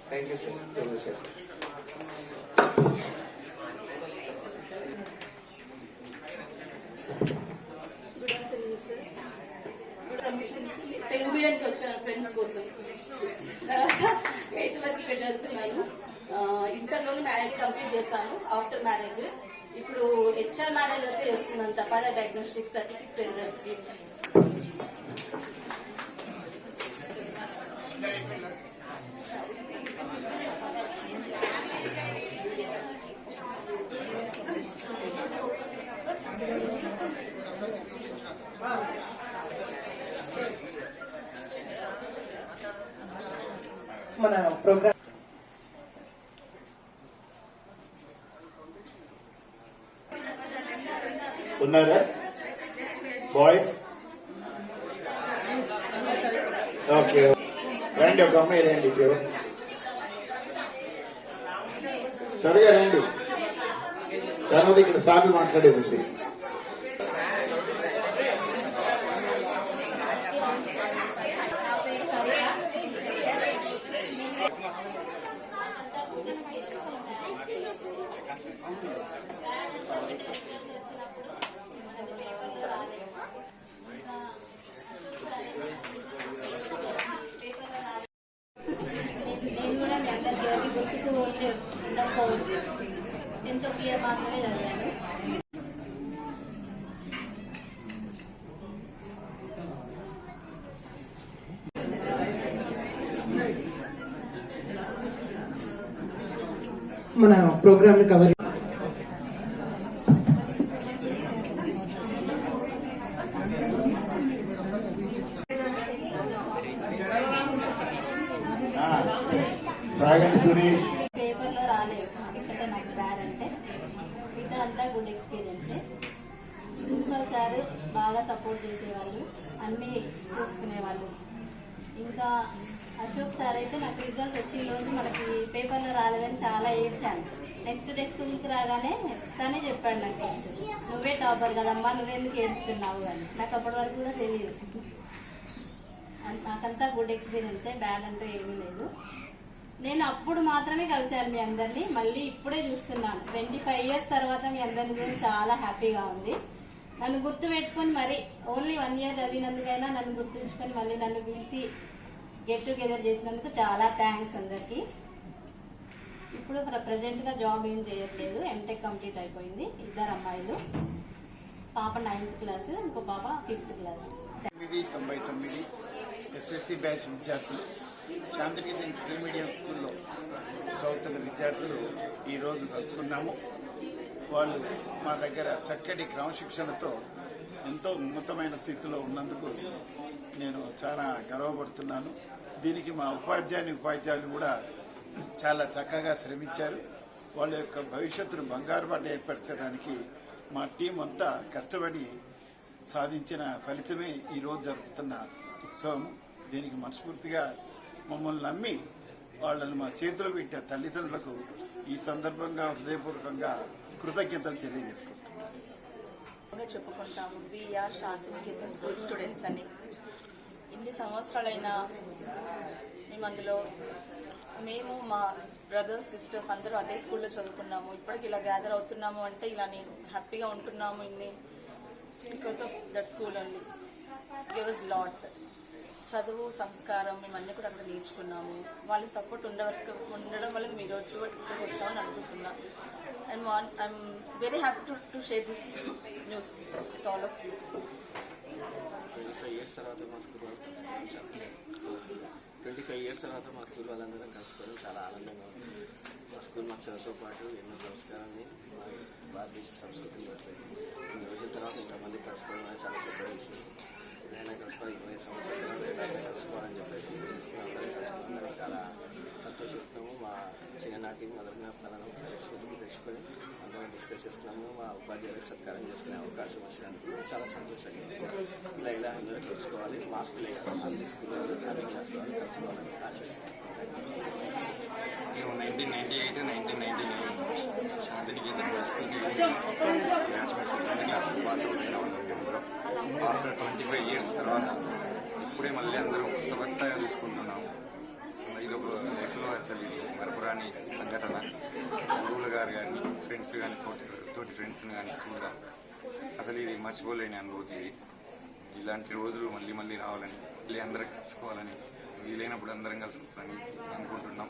Thank you sir. Telugu మీడియంకి వచ్చాను friends కోసం. తర్వాత 8th వరకు ఇక్కడ చేస్తున్నాను. ఇంటర్లోనే మ్యారేజ్ కంప్లీట్ చేస్తాను. ఆఫ్టర్ మ్యారేజ్ ఇప్పుడు HR మ్యారేజ్ అయితే చేస్తున్నాను. తపాలా డయాగ్నోస్టిక్స్ 36 ఎల్డర్స్కి. మన ప్రోగ్రామ్ ఉన్నారా బాయ్స్? ఓకే రండి, ఒక అమ్మాయి రండి, ఇప్పుడు త్వరగా రండి. తర్వాత ఇక్కడ సామి మాట్లాడేది ఉంది. ఎంతో క్లియర్ మాత్రమే చదివాను. మన ప్రోగ్రామ్ కవర్ సాగండి సురేష్. పేపర్లో రాలేదు ఇక్కడ నాకు బ్యాడ్ అంటే, మిగతా అంతా గుడ్ ఎక్స్పీరియన్సే. ప్రిన్సిపల్ సార్ బాగా సపోర్ట్ చేసేవాళ్ళు, అన్నీ చూసుకునేవాళ్ళు. ఇంకా అశోక్ సార్ అయితే నాకు రిజల్ట్ వచ్చిన రోజు మనకి పేపర్లో రాలేదని చాలా ఏడ్చాను. నెక్స్ట్ డే స్కూల్కి రాగానే తనే చెప్పాడు నాకు, ఫస్ట్ నువ్వే టాపర్ కదమ్మా, నువ్వెందుకు ఏడుస్తున్నావు అని. నాకు అప్పటి వరకు కూడా తెలియదు. నాకంతా గుడ్ ఎక్స్పీరియన్సే, బ్యాడ్ అంటూ ఏమీ లేదు. నేను అప్పుడు మాత్రమే కలిశాను మీ అందరినీ, మళ్ళీ ఇప్పుడే చూస్తున్నాను. 25 years తర్వాత మీ అందరినీ కూడా చాలా హ్యాపీగా ఉంది. నన్ను గుర్తు పెట్టుకొని మరి ఓన్లీ 1 year చదివినందుకైనా నన్ను గుర్తుంచుకొని మళ్ళీ నన్ను పిలిచి గెట్ టుగెదర్ చేసినందుకు చాలా థ్యాంక్స్ అందరికీ. ఇప్పుడు ప్రజెంట్గా జాబ్ ఏం చేయట్లేదు, MTech కంప్లీట్ అయిపోయింది. 2 అమ్మాయిలు, పాప 9th క్లాస్, ఇంకో పాప 5th క్లాస్. 99 SSC బ్యాచ్ విద్యార్థులు, శాంతినికేతన్ ఇంటర్మీడియట్ స్కూల్లో చదువుతున్న విద్యార్థులు ఈరోజు కలుసుకున్నాము. వాళ్ళు మా దగ్గర చక్కటి క్రమశిక్షణతో ఎంతో ఉన్నతమైన స్థితిలో ఉన్నందుకు నేను చాలా గర్వపడుతున్నాను. దీనికి మా ఉపాధ్యాయులు కూడా చాలా చక్కగా శ్రమించారు. వాళ్ళ యొక్క భవిష్యత్తును బంగారు బాట ఏర్పరచడానికి మా టీం అంతా కష్టపడి సాధించిన ఫలితమే ఈరోజు జరుపుతున్న ఉత్సవం. దీనికి మనస్ఫూర్తిగా మమ్మల్ని నమ్మి వాళ్ళని మా చేతిలో పెట్టే తల్లిదండ్రులకు ఈ సందర్భంగా హృదయపూర్వకంగా కృతజ్ఞతలు తెలియజేసుకుంటున్నాను. చెప్పుకుంటాము వీఆర్ శాంతినికేతన్ స్కూల్ స్టూడెంట్స్ అని. ఇన్ని సంవత్సరాలైనా మేము అందులో, మేము మా బ్రదర్స్ సిస్టర్స్ అందరూ అదే స్కూల్లో చదువుకున్నాము. ఇప్పటికి ఇలా గ్యాదర్ అవుతున్నాము అంటే ఇలా నేను హ్యాపీగా ఉంటున్నాము ఇన్ని because of that school only. Give us lot. చదువు, సంస్కారం మేమన్నీ కూడా అక్కడ నేర్చుకున్నాము. వాళ్ళ సపోర్ట్ ఉండడం వల్ల మేము ఈరోజు ఇక్కడికి వచ్చామని అనుకుంటున్నాం. I'm very happy to share this news with all of you. 25 years తర్వాత మా స్కూల్ వాళ్ళందరం కలుసుకోవడం చాలా ఆనందంగా ఉంది. మా స్కూల్ మా చదువుతో పాటు ఎన్నో సంస్కారాన్ని, మా భారతదేశ సంస్కృతిని జరుగుతుంది. కొన్ని రోజుల తర్వాత ఇంతమంది కలుసుకోవడం అనేది చాలా పెద్ద విషయం. నేను కలుసుకోవాలి 20 సంవత్సరాలు కలుసుకోవాలని చెప్పేసి మేమందరం కలుసుకున్నాం. చాలా సంతోషిస్తున్నాము. మా చిన్ననాటి మొదటి జ్ఞాపకాలను ఒకసారి స్మృతికి తెచ్చుకొని అందరం డిస్కస్ చేసుకున్నాము. మా ఉపాధ్యాయులకు సత్కారం చేసుకునే అవకాశం వచ్చినందుకు చాలా సంతోషంగా ఉంది. ఇలా అందరూ తెలుసుకోవాలి. మా స్కూలే కాదు, అన్ని స్కూల్లో అన్ని క్లాస్ వాళ్ళు కలుసుకోవాలని ఆశిస్తున్నాను. 1998-1999 శాంతినికేతన్ స్కూల్కి బ్యాచ్మెంట్స్ క్లాస్ పాస్ అవుట్ అయినా ఉన్నాం. ఆఫ్టర్ 25 years తర్వాత ఇప్పుడే మళ్ళీ అందరం కొత్తగా చూసుకుంటున్నాము. ఇది ఒక లైఫ్లో అసలు మరపురాని సంఘటన. గురువులు గారు కానీ ఫ్రెండ్స్ కానీ తోటి ఫ్రెండ్స్ని కానీ చూడడం అసలు ఇది మర్చిపోలేని అనుభూతి. ఇది ఇలాంటి రోజులు మళ్ళీ మళ్ళీ రావాలని, మళ్ళీ అందరం కలుసుకోవాలని, వీలైనప్పుడు అందరం కలుసుకోవాలని అనుకుంటున్నాం.